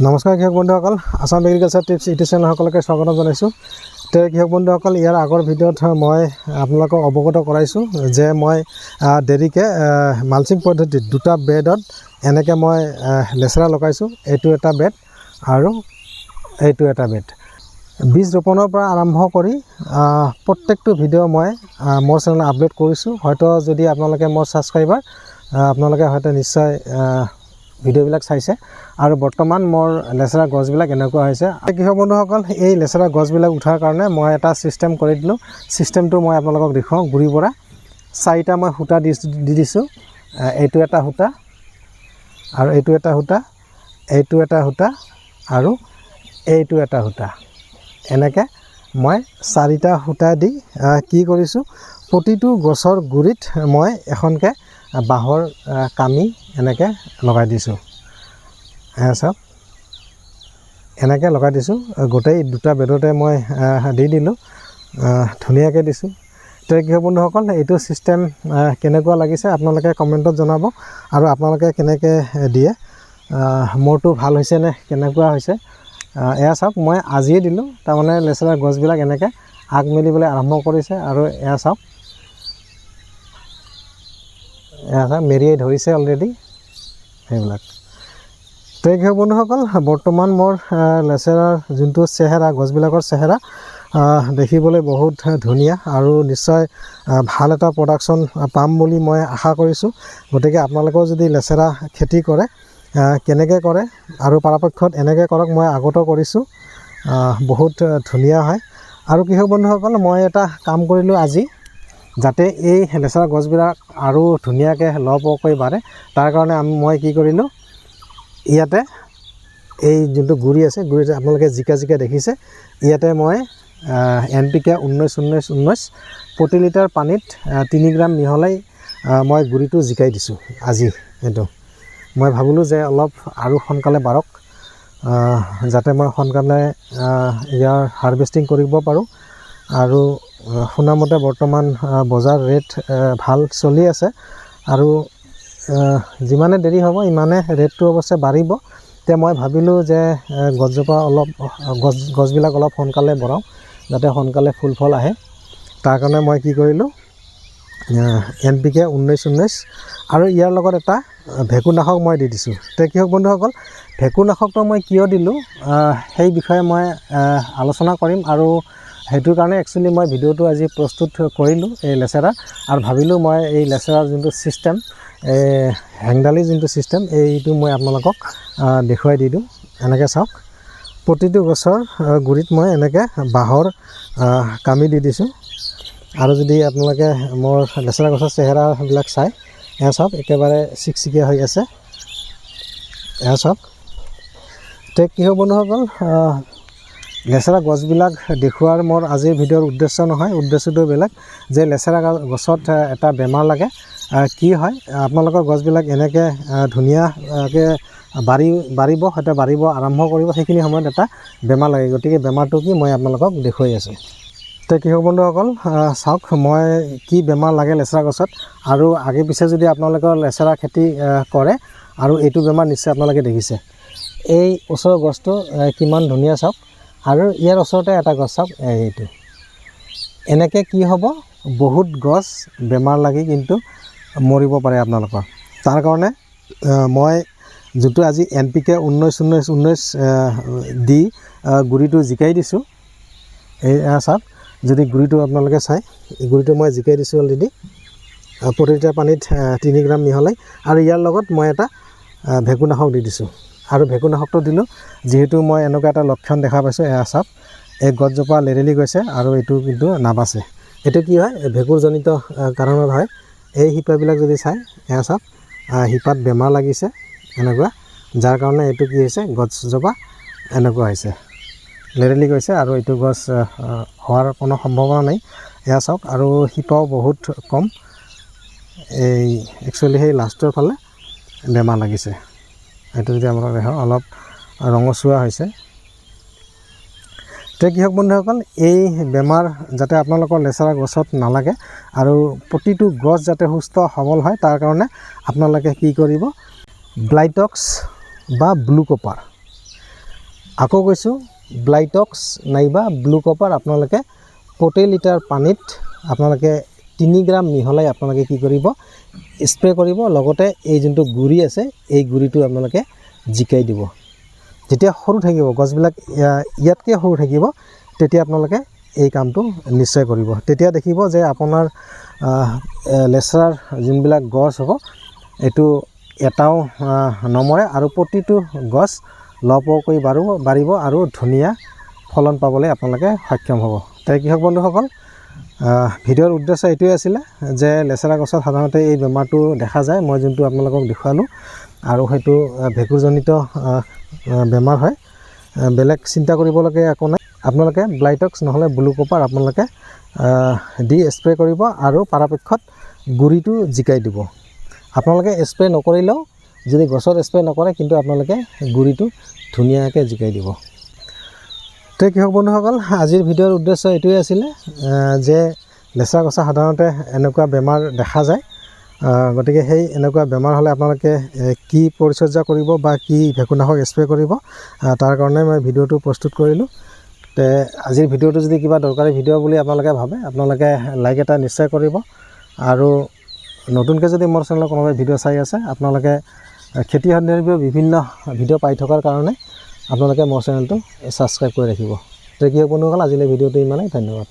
নমস্কাৰ কৃষক বন্ধুসকল, আসাম এগ্ৰিকালচাৰ টিপছ ইউটিউব চেনেলসকলকে স্বাগতম জনাইছোঁ। কৃষক বন্ধুসকল, ইয়াৰ আগৰ ভিডিঅ'ত মই আপোনালোকক অৱগত কৰাইছোঁ যে মই দেৰিকৈ মালচিং পদ্ধতিত দুটা বেডত এনেকৈ মই লেচেৰা লগাইছোঁ। এইটো এটা বেড আৰু এইটো এটা বেড। বীজ ৰোপণৰ পৰা আৰম্ভ কৰি প্ৰত্যেকটো ভিডিঅ' মই মোৰ চেনেলত আপলোড কৰিছোঁ। হয়তো যদি আপোনালোকে মোৰ ছাবস্ক্ৰাইবাৰ, আপোনালোকে হয়তো নিশ্চয় ভিডিঅ'বিলাক চাইছে। আৰু বৰ্তমান মোৰ লেচেৰা গছবিলাক এনেকুৱা হৈছে। কৃষক বন্ধুসকল, এই লেচেৰা গছবিলাক উঠাৰ কাৰণে মই এটা ছিষ্টেম কৰি দিলোঁ। ছিষ্টেমটো মই আপোনালোকক দেখুৱাওঁ। গুৰিৰ পৰা 4টা মই সূতা দি দিছোঁ। এইটো এটা সূতা আৰু এইটো এটা সূতা, এইটো এটা সূতা আৰু এইটো এটা সূতা। এনেকৈ মই 4টা সূতা দি কি কৰিছোঁ, প্ৰতিটো গছৰ গুৰিত মই এখনকৈ বাঁহৰ কামি এনেকৈ লগাই দিছোঁ। চাওক, এনেকৈ লগাই দিছোঁ। গোটেই দুটা বেডতে মই দি দিলোঁ, ধুনীয়াকৈ দিছোঁ। কৃষক বন্ধুসকল, এইটো ছিষ্টেম কেনেকুৱা লাগিছে আপোনালোকে কমেণ্টত জনাব। আৰু আপোনালোকে কেনেকৈ দিয়ে, মোৰটো ভাল হৈছে নে কেনেকুৱা হৈছে। এয়া চাওক, মই আজিয়ে দিলোঁ। তাৰমানে লেচেৰা গছবিলাক এনেকৈ আগ মেলিবলৈ আৰম্ভ কৰিছে। আৰু এয়া চাওক, মেৰিয়াই ধৰিছে অলৰেডি সেইবিলাক। কৃষক বন্ধুসকল, বৰ্তমান মোৰ লেচেৰাৰ যোনটো চেহেৰা, গছবিলাকৰ চেহেৰা দেখিবলৈ বহুত ধুনীয়া আৰু নিশ্চয় ভাল এটা প্ৰডাকশ্যন পাম বুলি মই আশা কৰিছোঁ। গতিকে আপোনালোকেও যদি লেচেৰা খেতি কৰে, কেনেকৈ কৰে আৰু পৰাপক্ষত এনেকৈ কৰক। মই আগতো কৰিছোঁ, বহুত ধুনীয়া হয়। আৰু কৃষক বন্ধুসকল, মই এটা কাম কৰিলোঁ আজি, যাতে এই লেচেৰা গছবিলাক আৰু ধুনীয়াকৈ লহপহকৈ বাঢ়ে। তাৰ কাৰণে মই কি কৰিলোঁ, ইয়াতে এই যোনটো গুৰি আছে, গুৰিতে আপোনালোকে জিকা দেখিছে, ইয়াতে মই NPK 19-19-19 প্ৰতি লিটাৰ পানীত 3 গ্ৰাম মিহলাই মই গুৰিটো জিকাই দিছোঁ আজি। এইটো মই ভাবিলোঁ যে অলপ আৰু সোনকালে বাঢ়ক, যাতে মই সোনকালে ইয়াৰ হাৰ্ভেষ্টিং কৰিব পাৰোঁ। আৰু শুনামতে বৰ্তমান বজাৰ ৰেট ভাল চলি আছে। আৰু যিমানে দেৰি হ'ব ইমানে ৰেটটো অৱশ্যে বাঢ়িব। এতিয়া মই ভাবিলোঁ যে গছবিলাক অলপ সোনকালে বঢ়াওঁ, যাতে সোনকালে ফুল ফল আহে। তাৰ কাৰণে মই কি কৰিলোঁ, NPK 19-19 আৰু ইয়াৰ লগত এটা ভেঁকুৰনাশক মই দি দিছোঁ। কৃষক বন্ধুসকল, ভেঁকুৰনাশকটো মই কিয় দিলোঁ সেই বিষয়ে মই আলোচনা কৰিম। আৰু সেইটোৰ কাৰণে একচুৱেলি মই ভিডিঅ'টো আজি প্ৰস্তুত কৰিলোঁ এই লেচেৰা। আৰু ভাবিলোঁ মই এই লেচেৰাৰ যোনটো ছিষ্টেম, হেংদালি যোনটো ছিষ্টেম, এইটো মই আপোনালোকক দেখুৱাই দি দিওঁ। এনেকৈ চাওক, প্ৰতিটো গছৰ গুৰিত মই এনেকৈ বাঁহৰ কামি দি দিছোঁ। আৰু যদি আপোনালোকে মোৰ লেচেৰা গছৰ চেহেৰাবিলাক চাই, এয়া চাওক, একেবাৰে চিকচিকীয়া হৈ আছে। এয়া চাওক। কৃষক বন্ধুসকল, লেচেৰা গছবিলাক দেখুওৱাৰ মোৰ আজিৰ ভিডিঅ'ৰ উদ্দেশ্য নহয়। উদ্দেশ্যটো বেলেগ, যে লেচেৰা গছত এটা বেমাৰ লাগে। কি হয়, আপোনালোকৰ গছবিলাক এনেকৈ ধুনীয়াকৈ বাঢ়িব, হয়তো বাঢ়িব আৰম্ভ কৰিব, সেইখিনি সময়ত এটা বেমাৰ লাগে। গতিকে বেমাৰটো কি মই আপোনালোকক দেখুৱাই আছোঁ। কৃষক বন্ধুসকল, চাওক মই কি বেমাৰ লাগে লেচেৰা গছত। আৰু আগে পিছে যদি আপোনালোকৰ লেচেৰা খেতি কৰে, আৰু এইটো বেমাৰ নিশ্চয় আপোনালোকে দেখিছে। এই ওচৰৰ গছটো কিমান ধুনীয়া চাওক। আৰু ইয়াৰ ওচৰতে এটা গছ চাওক, এইটো। এনেকৈ কি হ'ব, বহুত গছ বেমাৰ লাগি কিন্তু মৰিব পাৰে আপোনালোকৰ। তাৰ কাৰণে মই যোনটো আজি NPK 19-19-19 দি গুৰিটো জিকাই দিছোঁ। এই চাওক, যদি গুৰিটো আপোনালোকে চাই, গুৰিটো মই জিকাই দিছোঁ অলৰেডি প্ৰতি লিটাৰ পানীত 3 গ্ৰাম মিহলাই। আৰু ইয়াৰ লগত মই এটা ভেঁকুৰনাশক দি দিছোঁ। আৰু ভেঁকুৰনাশকটো দিলোঁ যিহেতু মই এনেকুৱা এটা লক্ষণ দেখা পাইছোঁ। এয়া চাওক, এই গছজোপা লেৰেলি গৈছে আৰু এইটো কিন্তু নাবাচে। এইটো কি হয়, ভেঁকুৰজনিত কাৰণত হয়। এই শিপাবিলাক যদি চাই, এয়া চাওক, শিপাত বেমাৰ লাগিছে এনেকুৱা, যাৰ কাৰণে এইটো কি হৈছে, গছজোপা এনেকুৱা হৈছে, লেৰেলি গৈছে। আৰু এইটো গছ হোৱাৰ কোনো সম্ভাৱনা নাই। এয়া চাওক, আৰু শিপাও বহুত কম। এই একচুৱেলি সেই লাষ্টৰ ফালে বেমাৰ লাগিছে। এইটো যদি আপোনালোকে দেখক, অলপ ৰঙচুৱা হৈছে। কৃষক বন্ধুসকল, এই বেমাৰ যাতে আপোনালোকৰ লেচেৰা গছত নালাগে আৰু প্ৰতিটো গছ যাতে সুস্থ সবল হয়, তাৰ কাৰণে আপোনালোকে কি কৰিব, ব্লাইটক্স বা ব্লু কপাৰ আকৌ কৈছোঁ, ব্লাইটক্স নাইবা ব্লু কপাৰ আপোনালোকে প্ৰতি লিটাৰ পানীত আপোনালোকে 3 গ্ৰাম মিহলাই আপোনালোকে কি কৰিব, স্প্ৰে কৰিব। লগতে এই যোনটো গুড়ি আছে এই গুড়িটো আপোনালোকে জিকাই দিব। যেতিয়া সৰু থাকিব, গছবিলাক ইয়াতকৈ সৰু থাকিব, তেতিয়া আপোনালোকে এই কামটো নিশ্চয় কৰিব। তেতিয়া দেখিব যে আপোনাৰ লেচেৰাৰ যোনবিলাক গছ হ'ব, এইটো এটাও নমৰে আৰু প্ৰতিটো গছ লহপহকৈ বাঢ়িব আৰু ধুনীয়া ফলন পাবলৈ আপোনালোকে সক্ষম হ'ব। তাই কৃষক বন্ধুসকল, ভিডিঅ'ৰ উদ্দেশ্য এইটোৱে আছিলে যে লেচেৰা গছত সাধাৰণতে এই বেমাৰটো দেখা যায়, মই যোনটো আপোনালোকক দেখুৱালোঁ, আৰু সেইটো ভেঁকুৰজনিত বেমাৰ হয়। বেলেগ চিন্তা কৰিবলগীয়া একো নাই। আপোনালোকে ব্লাইটক্স নহ'লে ব্লু কপাৰ আপোনালোকে দি স্প্ৰে কৰিব আৰু পৰাপক্ষত গুড়িটো জিকাই দিব। আপোনালোকে স্প্ৰে নকৰিলেও, যদি গছত স্প্ৰে নকৰে কিন্তু আপোনালোকে গুড়িটো ধুনীয়াকৈ জিকাই দিব। তো কৃষক বন্ধুসকল, আজিৰ ভিডিঅ'ৰ উদ্দেশ্য এইটোৱে আছিলে যে লেচেৰা গছত সাধাৰণতে এনেকুৱা বেমাৰ দেখা যায়। গতিকে সেই এনেকুৱা বেমাৰ হ'লে আপোনালোকে কি পৰিচৰ্যা কৰিব বা কি ভেঁকুৰনাশক স্প্ৰে কৰিব, তাৰ কাৰণে মই ভিডিঅ'টো প্ৰস্তুত কৰিলোঁ। তে আজিৰ ভিডিঅ'টো যদি কিবা দৰকাৰী ভিডিঅ' বুলি আপোনালোকে ভাবে, আপোনালোকে লাইক এটা নিশ্চয় কৰিব। আৰু নতুনকৈ যদি মোৰ চেনেলত কোনোবাই ভিডিঅ' চাই আছে, আপোনালোকে খেতি সন্দৰ্ভীয় বিভিন্ন ভিডিঅ' পাই থকাৰ কাৰণে আপোনালোকে মোৰ চেনেলটো ছাবস্ক্ৰাইব কৰি ৰাখিব। তো কি বন্ধুসকল, আজিলৈ ভিডিঅ'টো ইমানেই। ধন্যবাদ।